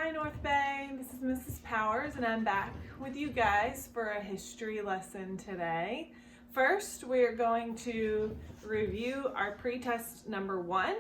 Hi North Bay, this is Mrs. Powers and I'm back with you guys for a history lesson today. First, we're going to review our pretest number 1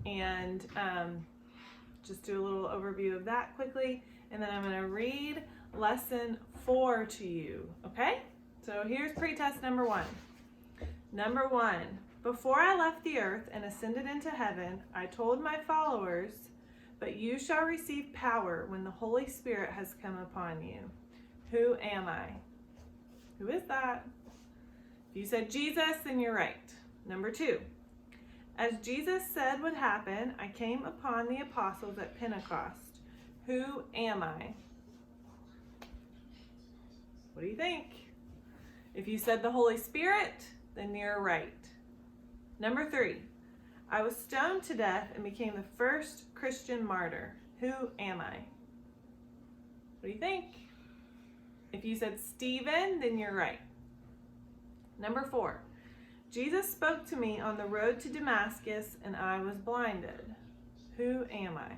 and just do a little overview of that quickly, and then I'm going to read lesson 4 to you, okay? So here's pretest number 1. Number 1, before I left the earth and ascended into heaven, I told my followers, but you shall receive power when the Holy Spirit has come upon you. Who am I? Who is that? If you said Jesus, then you're right. Number 2, as Jesus said would happen, I came upon the apostles at Pentecost. Who am I? What do you think? If you said the Holy Spirit, then you're right. Number 3, I was stoned to death and became the first Christian martyr. Who am I? What do you think? If you said Stephen, then you're right. Number 4, Jesus spoke to me on the road to Damascus and I was blinded. Who am I?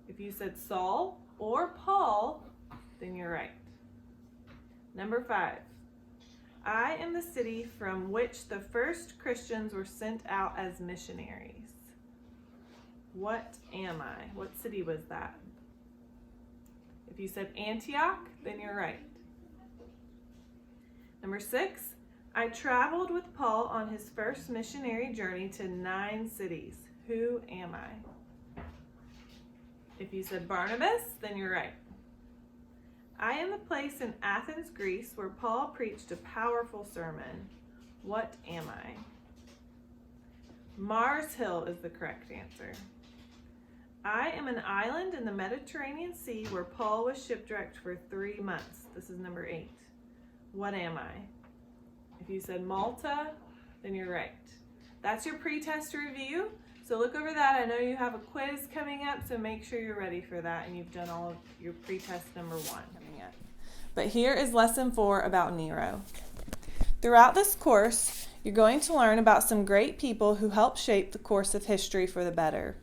If you said Saul or Paul, then you're right. Number 5, I am the city from which the first Christians were sent out as missionaries. What am I? What city was that? If you said Antioch, then you're right. Number 6, I traveled with Paul on his first missionary journey to 9 cities. Who am I? If you said Barnabas, then you're right. I am the place in Athens, Greece, where Paul preached a powerful sermon. What am I? Mars Hill is the correct answer. I am an island in the Mediterranean Sea where Paul was shipwrecked for 3 months. This is number 8. What am I? If you said Malta, then you're right. That's your pretest review. So look over that. I know you have a quiz coming up, so make sure you're ready for that and you've done all of your pretest number 1 coming up. But here is lesson 4 about Nero. Throughout this course, you're going to learn about some great people who helped shape the course of history for the better.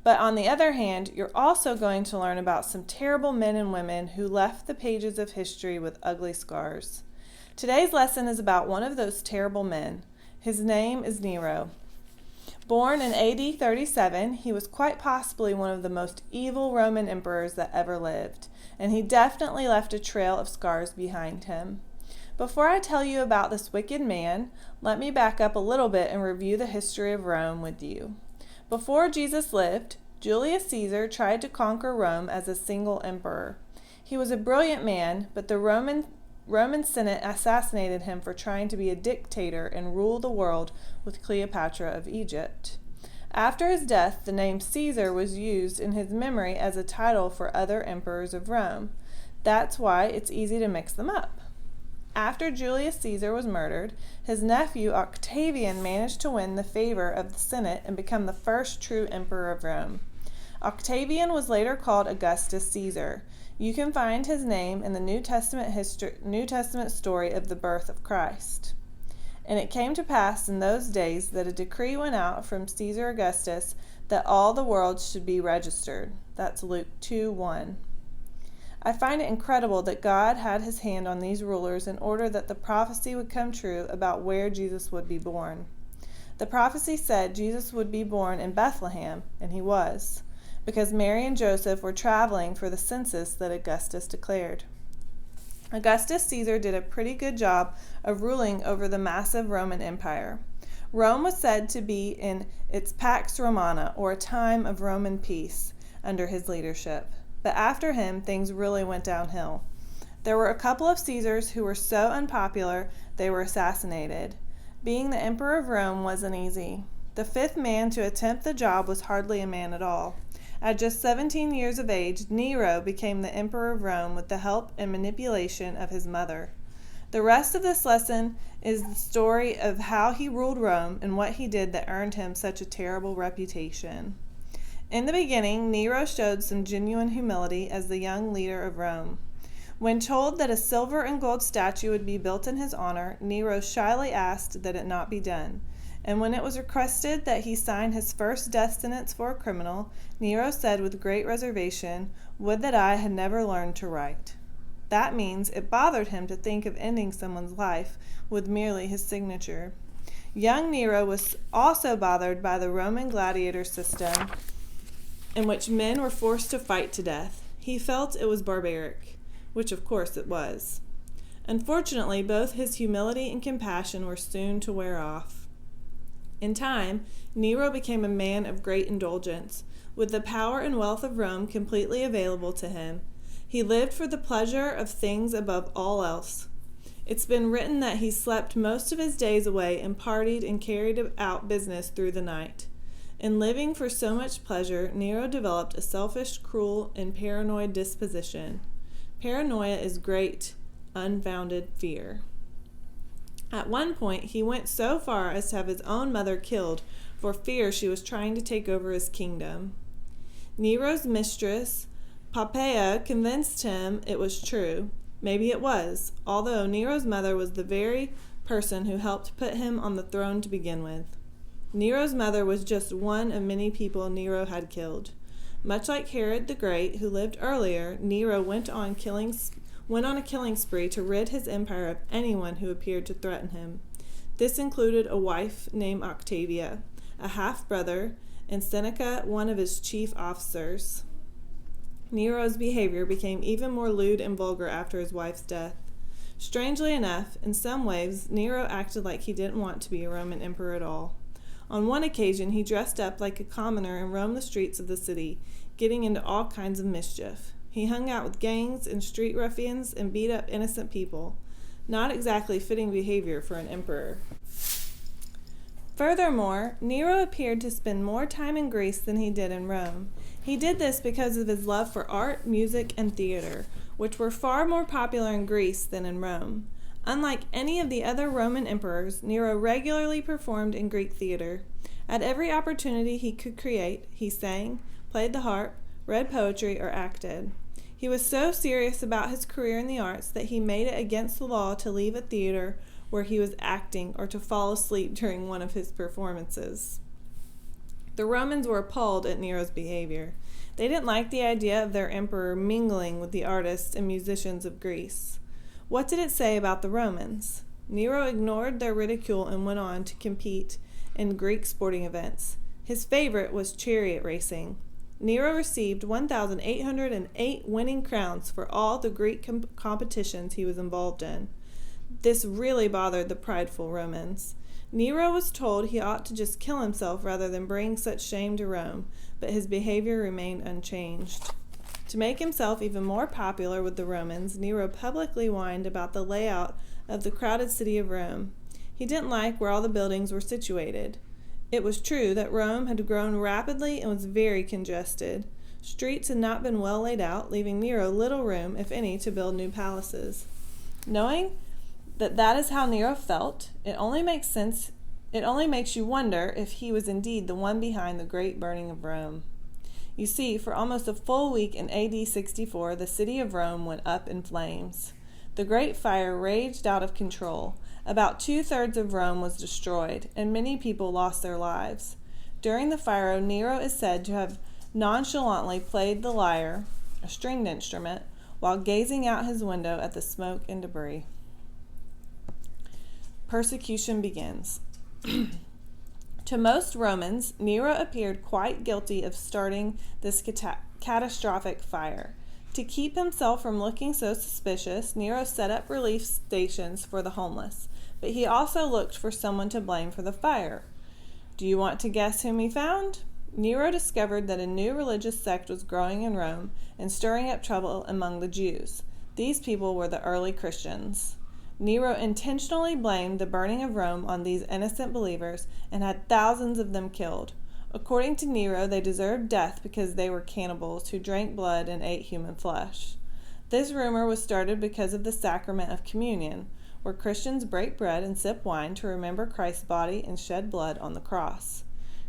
But on the other hand, you're also going to learn about some terrible men and women who left the pages of history with ugly scars. Today's lesson is about one of those terrible men. His name is Nero. Born in AD 37, he was quite possibly one of the most evil Roman emperors that ever lived, and he definitely left a trail of scars behind him. Before I tell you about this wicked man, let me back up a little bit and review the history of Rome with you. Before Jesus lived, Julius Caesar tried to conquer Rome as a single emperor. He was a brilliant man, but the Roman Senate assassinated him for trying to be a dictator and rule the world with Cleopatra of Egypt. After his death, the name Caesar was used in his memory as a title for other emperors of Rome. That's why it's easy to mix them up. After Julius Caesar was murdered, his nephew Octavian managed to win the favor of the Senate and become the first true emperor of Rome. Octavian was later called Augustus Caesar. You can find his name in the New Testament story of the birth of Christ. And it came to pass in those days that a decree went out from Caesar Augustus that all the world should be registered. That's Luke 2:1. I find it incredible that God had his hand on these rulers in order that the prophecy would come true about where Jesus would be born. The prophecy said Jesus would be born in Bethlehem, and he was, because Mary and Joseph were traveling for the census that Augustus declared. Augustus Caesar did a pretty good job of ruling over the massive Roman Empire. Rome was said to be in its Pax Romana, or a time of Roman peace, under his leadership. But after him, things really went downhill. There were a couple of Caesars who were so unpopular they were assassinated. Being the emperor of Rome wasn't easy. The 5th man to attempt the job was hardly a man at all. At just 17 years of age, Nero became the emperor of Rome with the help and manipulation of his mother. The rest of this lesson is the story of how he ruled Rome and what he did that earned him such a terrible reputation. In the beginning, Nero showed some genuine humility as the young leader of Rome. When told that a silver and gold statue would be built in his honor, Nero shyly asked that it not be done, And when it was requested that he sign his first death sentence for a criminal, Nero said with great reservation, "Would that I had never learned to write." That means it bothered him to think of ending someone's life with merely his signature. Young Nero was also bothered by the Roman gladiator system in which men were forced to fight to death. He felt it was barbaric, which of course it was. Unfortunately, both his humility and compassion were soon to wear off. In time, Nero became a man of great indulgence, with the power and wealth of Rome completely available to him. He lived for the pleasure of things above all else. It's been written that he slept most of his days away and partied and carried out business through the night. In living for so much pleasure, Nero developed a selfish, cruel, and paranoid disposition. Paranoia is great, unfounded fear. At one point, he went so far as to have his own mother killed for fear she was trying to take over his kingdom. Nero's mistress, Poppaea, convinced him it was true. Maybe it was, although Nero's mother was the very person who helped put him on the throne to begin with. Nero's mother was just one of many people Nero had killed. Much like Herod the Great, who lived earlier, Nero went on a killing spree to rid his empire of anyone who appeared to threaten him. This included a wife named Octavia, a half-brother, and Seneca, one of his chief officers. Nero's behavior became even more lewd and vulgar after his wife's death. Strangely enough, in some ways, Nero acted like he didn't want to be a Roman emperor at all. On one occasion, he dressed up like a commoner and roamed the streets of the city, getting into all kinds of mischief. He hung out with gangs and street ruffians and beat up innocent people. Not exactly fitting behavior for an emperor. Furthermore, Nero appeared to spend more time in Greece than he did in Rome. He did this because of his love for art, music, and theater, which were far more popular in Greece than in Rome. Unlike any of the other Roman emperors, Nero regularly performed in Greek theater. At every opportunity he could create, he sang, played the harp, read poetry, or acted. He was so serious about his career in the arts that he made it against the law to leave a theater where he was acting or to fall asleep during one of his performances. The Romans were appalled at Nero's behavior. They didn't like the idea of their emperor mingling with the artists and musicians of Greece. What did it say about the Romans? Nero ignored their ridicule and went on to compete in Greek sporting events. His favorite was chariot racing. Nero received 1,808 winning crowns for all the Greek competitions he was involved in. This really bothered the prideful Romans. Nero was told he ought to just kill himself rather than bring such shame to Rome, but his behavior remained unchanged. To make himself even more popular with the Romans, Nero publicly whined about the layout of the crowded city of Rome. He didn't like where all the buildings were situated. It was true that Rome had grown rapidly and was very congested. Streets had not been well laid out, leaving Nero little room, if any, to build new palaces. Knowing that is how Nero felt, it only makes you wonder if he was indeed the one behind the great burning of Rome. You see, for almost a full week in AD 64, the city of Rome went up in flames. The great fire raged out of control. About 2/3 of Rome was destroyed, and many people lost their lives. During the fire, Nero is said to have nonchalantly played the lyre, a stringed instrument, while gazing out his window at the smoke and debris. Persecution begins. To most Romans, Nero appeared quite guilty of starting this catastrophic fire. To keep himself from looking so suspicious, Nero set up relief stations for the homeless, but he also looked for someone to blame for the fire. Do you want to guess whom he found? Nero discovered that a new religious sect was growing in Rome and stirring up trouble among the Jews. These people were the early Christians. Nero intentionally blamed the burning of Rome on these innocent believers and had thousands of them killed. According to Nero, they deserved death because they were cannibals who drank blood and ate human flesh. This rumor was started because of the sacrament of communion, where Christians break bread and sip wine to remember Christ's body and shed blood on the cross.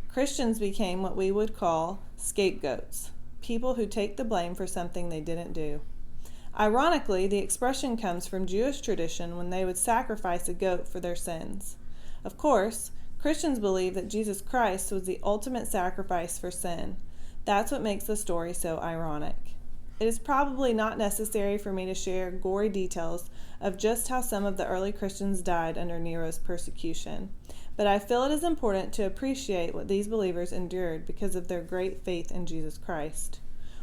Christians became what we would call scapegoats, people who take the blame for something they didn't do. Ironically, the expression comes from Jewish tradition when they would sacrifice a goat for their sins. Of course, Christians believe that Jesus Christ was the ultimate sacrifice for sin. That's what makes the story so ironic. It is probably not necessary for me to share gory details of just how some of the early Christians died under Nero's persecution, but I feel it is important to appreciate what these believers endured because of their great faith in Jesus Christ.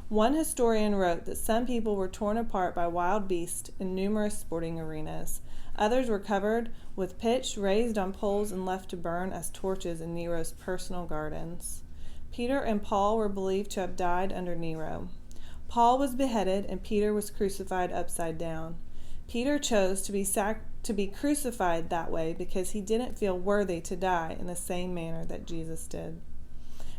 One historian wrote that some people were torn apart by wild beasts in numerous sporting arenas. Others were covered with pitch, raised on poles, and left to burn as torches in Nero's personal gardens. Peter and Paul were believed to have died under Nero. Paul was beheaded and Peter was crucified upside down. Peter chose to be crucified that way because he didn't feel worthy to die in the same manner that Jesus did.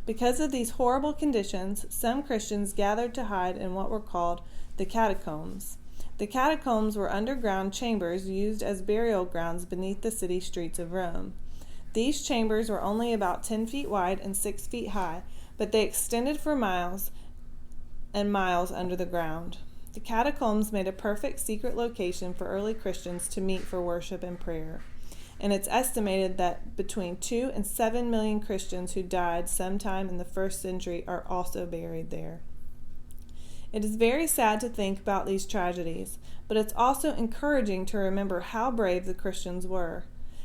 Because of these horrible conditions, some Christians gathered to hide in what were called the catacombs. The catacombs were underground chambers used as burial grounds beneath the city streets of Rome. These chambers were only about 10 feet wide and 6 feet high, but they extended for miles and miles under the ground. The catacombs made a perfect secret location for early Christians to meet for worship and prayer. And it's estimated that between 2 and 7 million Christians who died sometime in the 1st century are also buried there. It is very sad to think about these tragedies, but it's also encouraging to remember how brave the Christians were.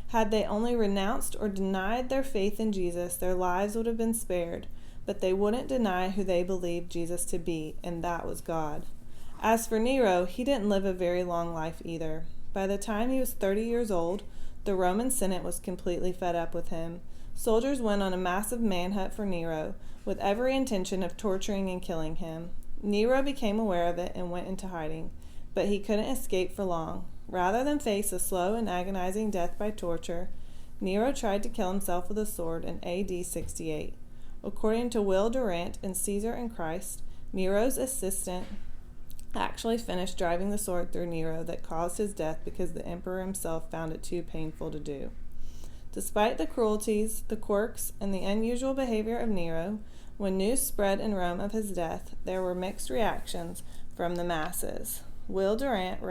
Had they only renounced or denied their faith in Jesus, their lives would have been spared, but they wouldn't deny who they believed Jesus to be, and that was God. As for Nero, he didn't live a very long life either. By the time he was 30 years old, the Roman Senate was completely fed up with him. Soldiers went on a massive manhunt for Nero, with every intention of torturing and killing him. Nero became aware of it and went into hiding, but he couldn't escape for long. Rather than face a slow and agonizing death by torture, Nero tried to kill himself with a sword in AD 68. According to Will Durant in Caesar and Christ, Nero's assistant actually finished driving the sword through Nero that caused his death because the emperor himself found it too painful to do. Despite the cruelties, the quirks, and the unusual behavior of Nero, when news spread in Rome of his death, there were mixed reactions from the masses. Will Durant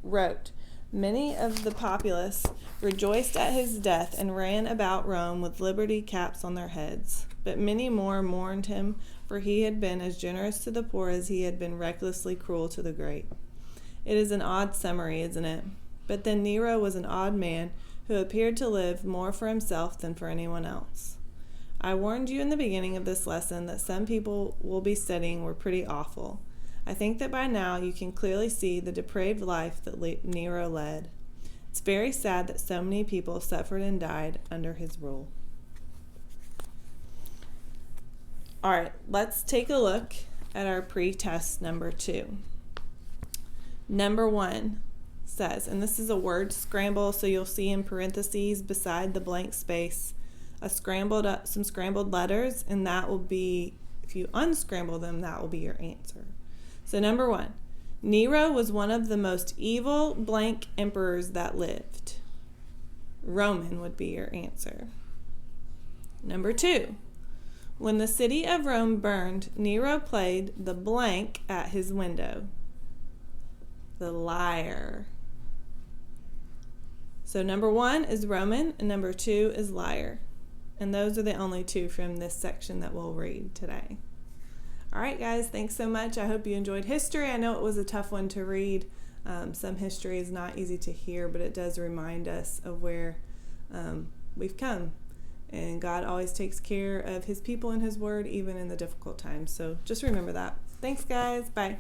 wrote, "Many of the populace rejoiced at his death and ran about Rome with liberty caps on their heads. But many more mourned him, for he had been as generous to the poor as he had been recklessly cruel to the great." It is an odd summary, isn't it? But then Nero was an odd man who appeared to live more for himself than for anyone else. I warned you in the beginning of this lesson that some people we'll be studying were pretty awful. I think that by now you can clearly see the depraved life that Nero led. It's very sad that so many people suffered and died under his rule. All right, let's take a look at our pre-test number 2. Number 1 says, and this is a word scramble, so you'll see in parentheses beside the blank space some scrambled letters, and that will be, if you unscramble them, that will be your answer. So number 1, Nero was one of the most evil blank emperors that lived. Roman would be your answer. Number 2, when the city of Rome burned, Nero played the blank at his window. The liar. So number 1 is Roman, and number 2 is liar. And those are the only 2 from this section that we'll read today. All right, guys, thanks so much. I hope you enjoyed history. I know it was a tough one to read. Some history is not easy to hear, but it does remind us of where we've come. And God always takes care of his people and his word, even in the difficult times. So just remember that. Thanks, guys. Bye.